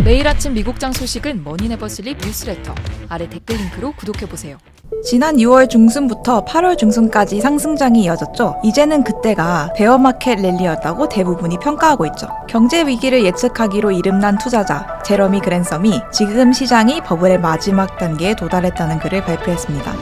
매일 아침 미국장 소식은 머니네버슬립 뉴스레터. 아래 댓글 링크로 구독해보세요. 지난 6월 중순부터 8월 중순까지 상승장이 이어졌죠. 이제는 그때가 베어마켓 랠리였다고 대부분이 평가하고 있죠. 경제 위기를 예측하기로 이름난 투자자 제러미 그랜섬이 지금 시장이 버블의 마지막 단계에 도달했다는 글을 발표했습니다.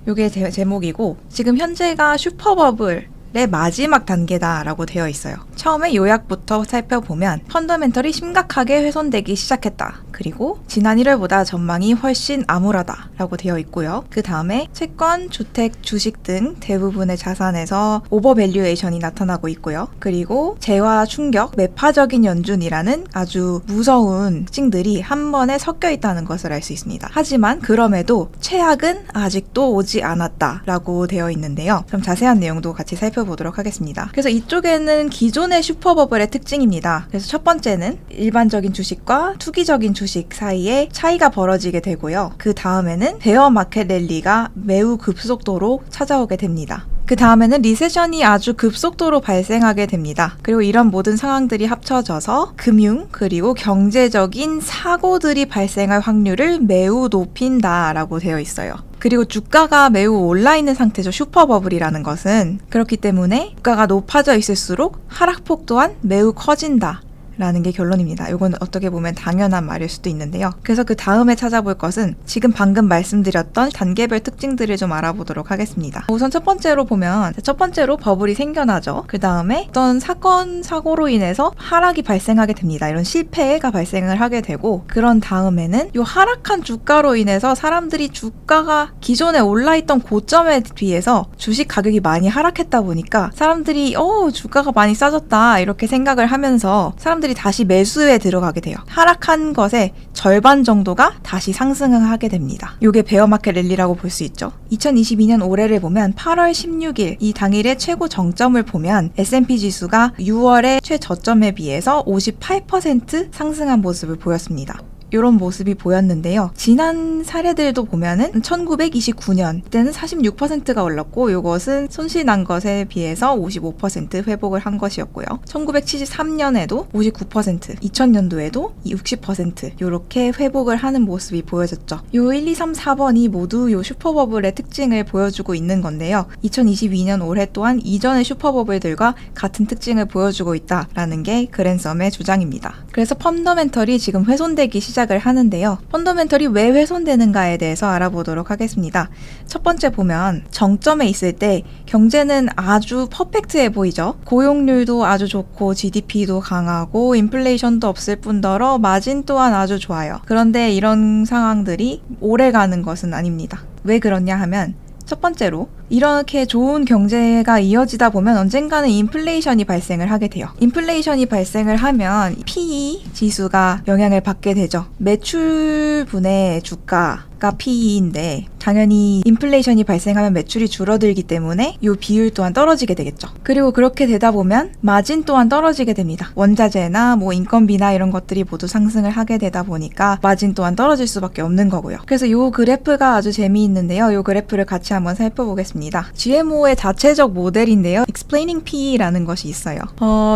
이게 제목이고 지금 현재가 슈퍼버블의 마지막 단계다라고 되어 있어요. 처음에 요약부터 살펴보면 펀더멘털이 심각하게 훼손되기 시작했다. 그리고 지난 1월보다 전망이 훨씬 암울하다라고 되어 있고요. 그 다음에 채권, 주택, 주식 등 대부분의 자산에서 오버밸류에이션이 나타나고 있고요. 그리고 재화 충격, 매파적인 연준이라는 아주 무서운 특징들이 한 번에 섞여 있다는 것을 알 수 있습니다. 하지만 그럼에도 최악은 아직도 오지 않았다라고 되어 있는데요. 좀 자세한 내용도 같이 살펴보도록 하겠습니다. 그래서 이쪽에는 기존의 슈퍼버블의 특징입니다. 그래서 첫 번째는 일반적인 주식과 투기적인 주식 사이에 차이가 벌어지게 되고요. 그 다음에는 베어마켓 랠리가 매우 급속도로 찾아오게 됩니다. 그 다음에는 리세션이 아주 급속도로 발생하게 됩니다. 그리고 이런 모든 상황들이 합쳐져서 금융 그리고 경제적인 사고들이 발생할 확률을 매우 높인다라고 되어 있어요. 그리고 주가가 매우 올라있는 상태죠. 슈퍼버블이라는 것은. 그렇기 때문에 주가가 높아져 있을수록 하락폭 또한 매우 커진다 라는 게 결론입니다. 이건 어떻게 보면 당연한 말일 수도 있는데요. 그래서 그 다음에 찾아볼 것은 지금 방금 말씀드렸던 단계별 특징들을 좀 알아보도록 하겠습니다. 우선 첫 번째로 보면 첫 번째로 버블이 생겨나죠. 그 다음에 어떤 사건, 사고로 인해서 하락이 발생하게 됩니다. 이런 실패가 발생을 하게 되고 그런 다음에는 이 하락한 주가로 인해서 사람들이 주가가 기존에 올라있던 고점에 비해서 주식 가격이 많이 하락했다 보니까 사람들이 주가가 많이 싸졌다 이렇게 생각을 하면서 사람들이 다시 매수에 들어가게 돼요. 하락한 것의 절반 정도가 다시 상승을 하게 됩니다. 이게 베어마켓 랠리라고 볼 수 있죠. 2022년 올해를 보면 8월 16일 이 당일의 최고 정점을 보면 S&P 지수가 6월의 최저점에 비해서 58% 상승한 모습을 보였습니다. 이런 모습이 보였는데요. 지난 사례들도 보면은 1929년 때는 46%가 올랐고 이것은 손실 난 것에 비해서 55% 회복을 한 것이었고요. 1973년에도 59%, 2000년도에도 60% 이렇게 회복을 하는 모습이 보여졌죠. 요 1, 2, 3, 4번이 모두 요 슈퍼버블의 특징을 보여주고 있는 건데요. 2022년 올해 또한 이전의 슈퍼버블들과 같은 특징을 보여주고 있다라는 게 그랜섬의 주장입니다. 그래서 펀더멘털이 지금 훼손되기 시작을 하는데요. 펀더멘털이 왜 훼손되는가에 대해서 알아보도록 하겠습니다. 첫 번째 보면 정점에 있을 때 경제는 아주 퍼펙트해 보이죠. 고용률도 아주 좋고 GDP도 강하고 인플레이션도 없을 뿐더러 마진 또한 아주 좋아요. 그런데 이런 상황들이 오래가는 것은 아닙니다. 왜 그러냐 하면 첫 번째로 이렇게 좋은 경제가 이어지다 보면 언젠가는 인플레이션이 발생을 하게 돼요. 인플레이션이 발생을 하면 PE 지수가 영향을 받게 되죠. 매출분의 주가가 PE인데 당연히 인플레이션이 발생하면 매출이 줄어들기 때문에 이 비율 또한 떨어지게 되겠죠. 그리고 그렇게 되다 보면 마진 또한 떨어지게 됩니다. 원자재나 인건비나 이런 것들이 모두 상승을 하게 되다 보니까 마진 또한 떨어질 수밖에 없는 거고요. 그래서 이 그래프가 아주 재미있는데요. 이 그래프를 같이 한번 살펴보겠습니다. GMO의 자체적 모델인데요. Explaining PE라는 것이 있어요.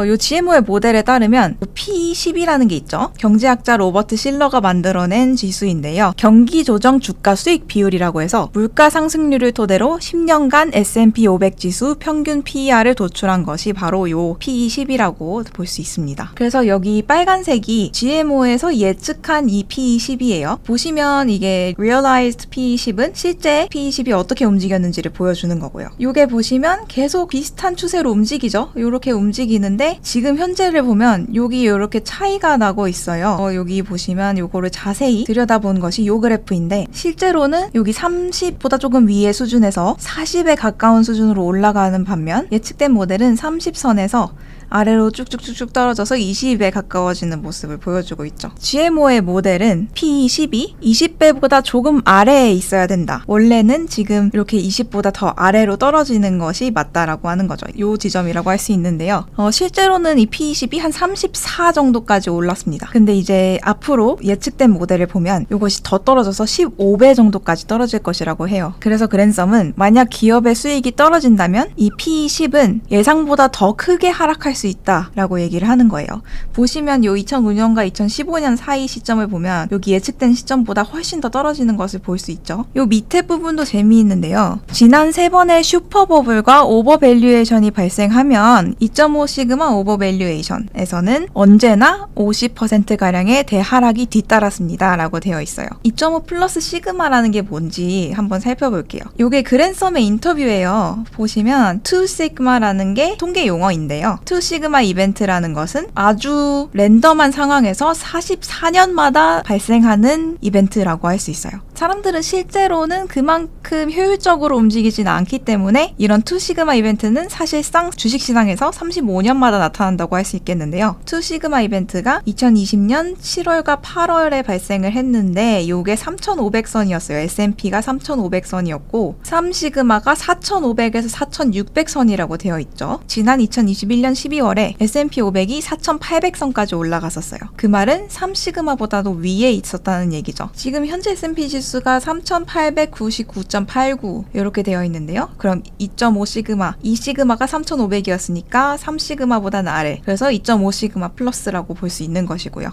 이 GMO의 모델에 따르면 PE10이라는 게 있죠. 경제학자 로버트 실러가 만들어낸 지수인데요. 경기 조정 주가 수익 비율이라고 해서 물가 상승률을 토대로 10년간 S&P 500 지수 평균 PER을 도출한 것이 바로 이 PE10이라고 볼 수 있습니다. 그래서 여기 빨간색이 GMO에서 예측한 이 PE10이에요. 보시면 이게 Realized PE10은 실제 PE10이 어떻게 움직였는지를 보여주는 거고요. 이게 보시면 계속 비슷한 추세로 움직이죠. 이렇게 움직이는데 지금 현재를 보면 여기 이렇게 차이가 나고 있어요. 여기 보시면 이거를 자세히 들여다본 것이 이 그래프인데 실제로는 여기 30보다 조금 위의 수준에서 40에 가까운 수준으로 올라가는 반면 예측된 모델은 30선에서 아래로 쭉쭉쭉쭉 떨어져서 20에 가까워지는 모습을 보여주고 있죠. GMO의 모델은 PE12, 20배보다 조금 아래에 있어야 된다. 원래는 지금 이렇게 20보다 더 아래로 떨어지는 것이 맞다라고 하는 거죠. 이 지점이라고 할 수 있는데요. 실제로는 이 PE12 한 34 정도까지 올랐습니다. 근데 이제 앞으로 예측된 모델을 보면 이것이 더 떨어져서 15배 정도까지 떨어질 것이라고 해요. 그래서 그랜섬은 만약 기업의 수익이 떨어진다면 이 PE10은 예상보다 더 크게 하락할 수 수 있다라고 얘기를 하는 거예요. 보시면 요 2009년과 2015년 사이 시점을 보면 여기 예측된 시점보다 훨씬 더 떨어지는 것을 볼 수 있죠. 요 밑에 부분도 재미있는데요. 지난 3번의 슈퍼버블과 오버밸류에이션이 발생하면 2.5 시그마 오버밸류에이션에서는 언제나 50%가량의 대하락이 뒤따랐습니다 라고 되어 있어요. 2.5 플러스 시그마라는 게 뭔지 한번 살펴볼게요. 요게 그랜섬의 인터뷰예요. 보시면 2 시그마라는 게 통계 용어인데요. 2 시그마 이벤트라는 것은 아주 랜덤한 상황에서 44년마다 발생하는 이벤트라고 할 수 있어요. 사람들은 실제로는 그만큼 효율적으로 움직이진 않기 때문에 이런 2 시그마 이벤트는 사실상 주식시장에서 35년마다 나타난다고 할 수 있겠는데요. 2 시그마 이벤트가 2020년 7월과 8월에 발생을 했는데 요게 3,500선이었어요. S&P가 3,500선이었고 3 시그마가 4,500에서 4,600선이라고 되어 있죠. 지난 2021년 12월에 S&P 500이 4,800선까지 올라갔었어요. 그 말은 3 시그마보다도 위에 있었다는 얘기죠. 지금 현재 S&P 지수가 3,899.89 이렇게 되어 있는데요. 그럼 2.5 시그마, 2 시그마가 3,500이었으니까 3 시그마보다는 아래. 그래서 2.5 시그마 플러스라고 볼 수 있는 것이고요.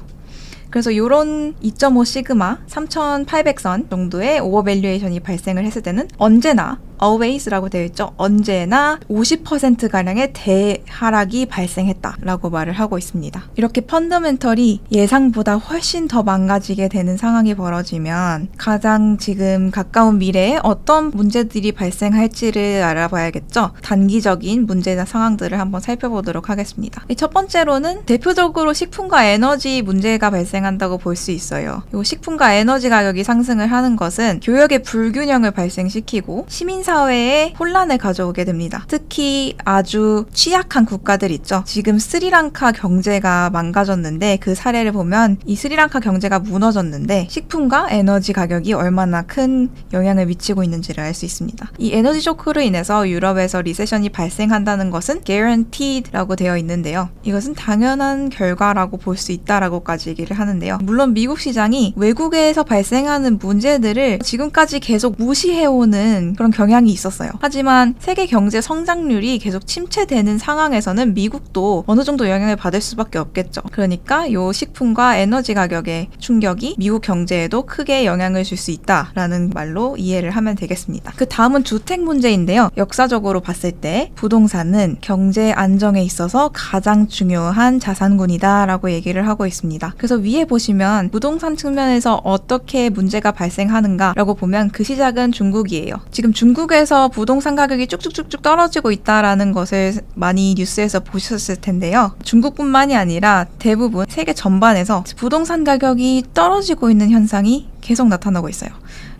그래서 요런 2.5 시그마 3,800선 정도의 오버밸류에이션이 발생을 했을 때는 언제나 always라고 되어 있죠. 언제나 50%가량의 대하락이 발생했다라고 말을 하고 있습니다. 이렇게 펀더멘털이 예상보다 훨씬 더 망가지게 되는 상황이 벌어지면 가장 지금 가까운 미래에 어떤 문제들이 발생할지를 알아봐야겠죠. 단기적인 문제나 상황들을 한번 살펴보도록 하겠습니다. 첫 번째로는 대표적으로 식품과 에너지 문제가 발생한다고 볼 수 있어요. 이 식품과 에너지 가격이 상승을 하는 것은 교역의 불균형을 발생시키고 시민사회에 혼란을 가져오게 됩니다. 특히 아주 취약한 국가들 있죠. 지금 스리랑카 경제가 망가졌는데 그 사례를 보면 이 스리랑카 경제가 무너졌는데 식품과 에너지 가격이 얼마나 큰 영향을 미치고 있는지를 알 수 있습니다. 이 에너지 쇼크로 인해서 유럽에서 리세션이 발생한다는 것은 guaranteed라고 되어 있는데요. 이것은 당연한 결과라고 볼 수 있다라고까지 얘기를 하는데요. 물론 미국 시장이 외국에서 발생하는 문제들을 지금까지 계속 무시해오는 그런 경향이 있었어요. 하지만 세계 경제 성장률이 계속 침체되는 상황에서는 미국도 어느 정도 영향을 받을 수밖에 없겠죠. 그러니까 요 식품과 에너지 가격의 충격이 미국 경제에도 크게 영향을 줄 수 있다라는 말로 이해를 하면 되겠습니다. 그 다음은 주택 문제인데요. 역사적으로 봤을 때 부동산은 경제 안정에 있어서 가장 중요한 자산군이다라고 얘기를 하고 있습니다. 그래서 위에 보시면 부동산 측면에서 어떻게 문제가 발생하는가라고 보면 그 시작은 중국이에요. 지금 중국에서 부동산 가격이 쭉쭉쭉쭉 떨어지고 있다라는 것을 많이 뉴스에서 보셨을 텐데요. 중국뿐만이 아니라 대부분 세계 전반에서 부동산 가격이 떨어지고 있는 현상이 계속 나타나고 있어요.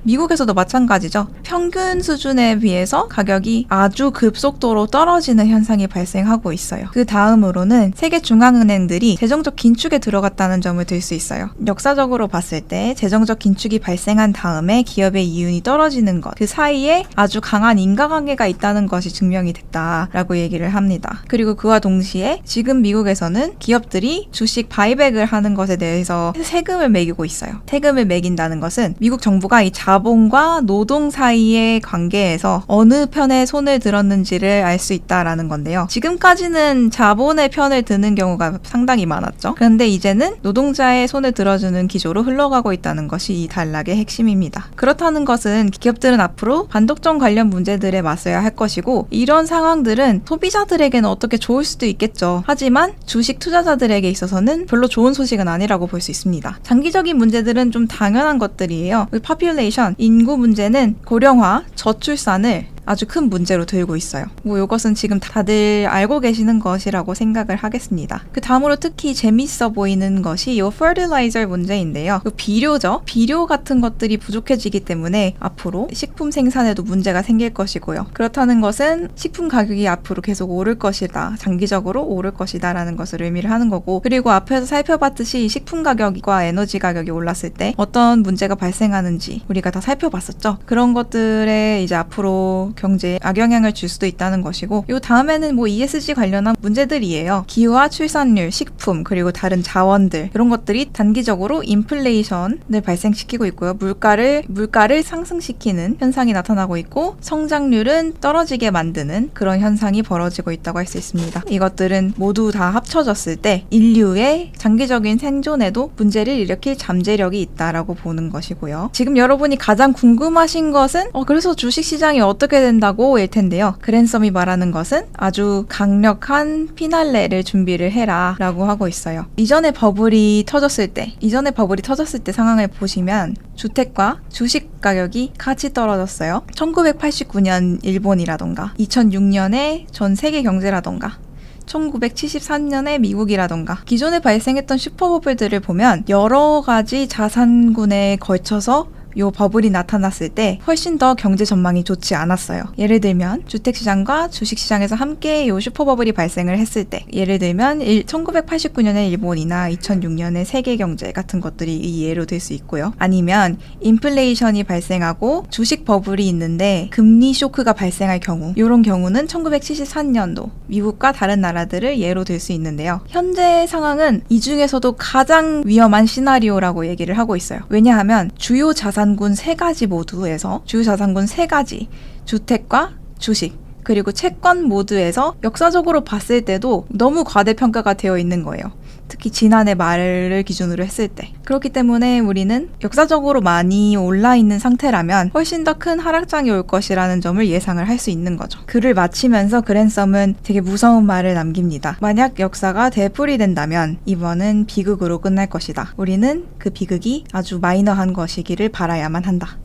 미국에서도 마찬가지죠. 평균 수준에 비해서 가격이 아주 급속도로 떨어지는 현상이 발생하고 있어요. 그 다음으로는 세계 중앙은행들이 재정적 긴축에 들어갔다는 점을 들 수 있어요. 역사적으로 봤을 때 재정적 긴축이 발생한 다음에 기업의 이윤이 떨어지는 것, 그 사이에 아주 강한 인과관계가 있다는 것이 증명이 됐다라고 얘기를 합니다. 그리고 그와 동시에 지금 미국에서는 기업들이 주식 바이백을 하는 것에 대해서 세금을 매기고 있어요. 세금을 매긴다는 것은 미국 정부가 이 자본과 노동 사이의 관계에서 어느 편에 손을 들었는지를 알 수 있다라는 건데요. 지금까지는 자본의 편을 드는 경우가 상당히 많았죠. 그런데 이제는 노동자의 손을 들어주는 기조로 흘러가고 있다는 것이 이 단락의 핵심입니다. 그렇다는 것은 기업들은 앞으로 반독점 관련 문제들에 맞서야 할 것이고 이런 상황들은 소비자들에게는 어떻게 좋을 수도 있겠죠. 하지만 주식 투자자들에게 있어서는 별로 좋은 소식은 아니라고 볼 수 있습니다. 장기적인 문제들은 좀 당연한 것들이에요. population, 인구 문제는 고령화, 저출산을 아주 큰 문제로 들고 있어요. 이것은 지금 다들 알고 계시는 것이라고 생각을 하겠습니다. 그 다음으로 특히 재밌어 보이는 것이 이 fertilizer 문제인데요. 비료죠. 비료 같은 것들이 부족해지기 때문에 앞으로 식품 생산에도 문제가 생길 것이고요. 그렇다는 것은 식품 가격이 앞으로 계속 오를 것이다. 장기적으로 오를 것이다 라는 것을 의미를 하는 거고 그리고 앞에서 살펴봤듯이 식품 가격과 에너지 가격이 올랐을 때 어떤 문제가 발생하는지 우리가 다 살펴봤었죠. 그런 것들에 이제 앞으로 경제에 악영향을 줄 수도 있다는 것이고, 요 다음에는 뭐 ESG 관련한 문제들이에요. 기후와 출산율, 식품, 그리고 다른 자원들, 이런 것들이 단기적으로 인플레이션을 발생시키고 있고요. 물가를 상승시키는 현상이 나타나고 있고, 성장률은 떨어지게 만드는 그런 현상이 벌어지고 있다고 할 수 있습니다. 이것들은 모두 다 합쳐졌을 때 인류의 장기적인 생존에도 문제를 일으킬 잠재력이 있다라고 보는 것이고요. 지금 여러분이 가장 궁금하신 것은 그래서 주식시장이 어떻게 된다고 일 텐데요. 그랜섬이 말하는 것은 아주 강력한 피날레를 준비를 해라 라고 하고 있어요. 이전에 버블이 터졌을 때 상황을 보시면 주택과 주식 가격이 같이 떨어졌어요. 1989년 일본이라던가 2006년에 전 세계 경제라던가 1973년에 미국이라던가 기존에 발생했던 슈퍼버블들을 보면 여러 가지 자산군에 걸쳐서 요 버블이 나타났을 때 훨씬 더 경제 전망이 좋지 않았어요. 예를 들면 주택시장과 주식시장에서 함께 요 슈퍼버블이 발생을 했을 때, 예를 들면 1989년의 일본이나 2006년의 세계 경제 같은 것들이 이 예로 들 수 있고요. 아니면 인플레이션이 발생하고 주식 버블이 있는데 금리 쇼크가 발생할 경우, 이런 경우는 1973년도 미국과 다른 나라들을 예로 들 수 있는데요. 현재 상황은 이 중에서도 가장 위험한 시나리오라고 얘기를 하고 있어요. 왜냐하면 주요 자산군 세 가지 모두에서 주택과 주식 그리고 채권 모두에서 역사적으로 봤을 때도 너무 과대평가가 되어 있는 거예요. 특히 지난해 말을 기준으로 했을 때. 그렇기 때문에 우리는 역사적으로 많이 올라 있는 상태라면 훨씬 더 큰 하락장이 올 것이라는 점을 예상을 할 수 있는 거죠. 글을 마치면서 그랜섬은 되게 무서운 말을 남깁니다. 만약 역사가 되풀이 된다면 이번은 비극으로 끝날 것이다. 우리는 그 비극이 아주 마이너한 것이기를 바라야만 한다.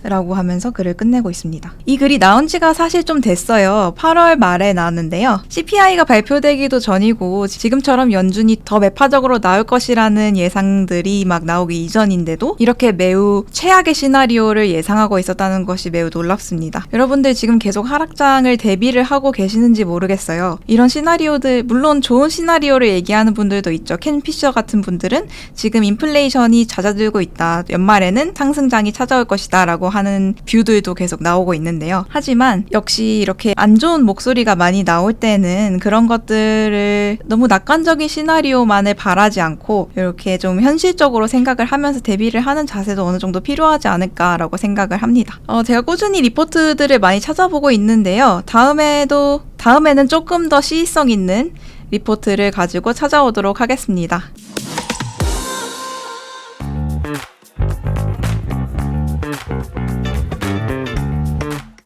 라고 하면서 글을 끝내고 있습니다. 이 글이 나온 지가 사실 좀 됐어요. 8월 말에 나왔는데요. CPI가 발표되기도 전이고 지금처럼 연준이 더 매파적으로 나올 것이라는 예상들이 막 나오기 이전인데도 이렇게 매우 최악의 시나리오를 예상하고 있었다는 것이 매우 놀랍습니다. 여러분들 지금 계속 하락장을 대비를 하고 계시는지 모르겠어요. 이런 시나리오들, 물론 좋은 시나리오를 얘기하는 분들도 있죠. 켄 피셔 같은 분들은 지금 인플레이션이 잦아들고 있다. 연말에는 상승장이 찾아올 것이다 라고 하는 뷰들도 계속 나오고 있는데요. 하지만 역시 이렇게 안 좋은 목소리가 많이 나올 때는 그런 것들을 너무 낙관적인 시나리오만을 바라지 않고 이렇게 좀 현실적으로 생각을 하면서 대비를 하는 자세도 어느 정도 필요하지 않을까라고 생각을 합니다. 제가 꾸준히 리포트들을 많이 찾아보고 있는데요. 다음에는 조금 더 시의성 있는 리포트를 가지고 찾아오도록 하겠습니다.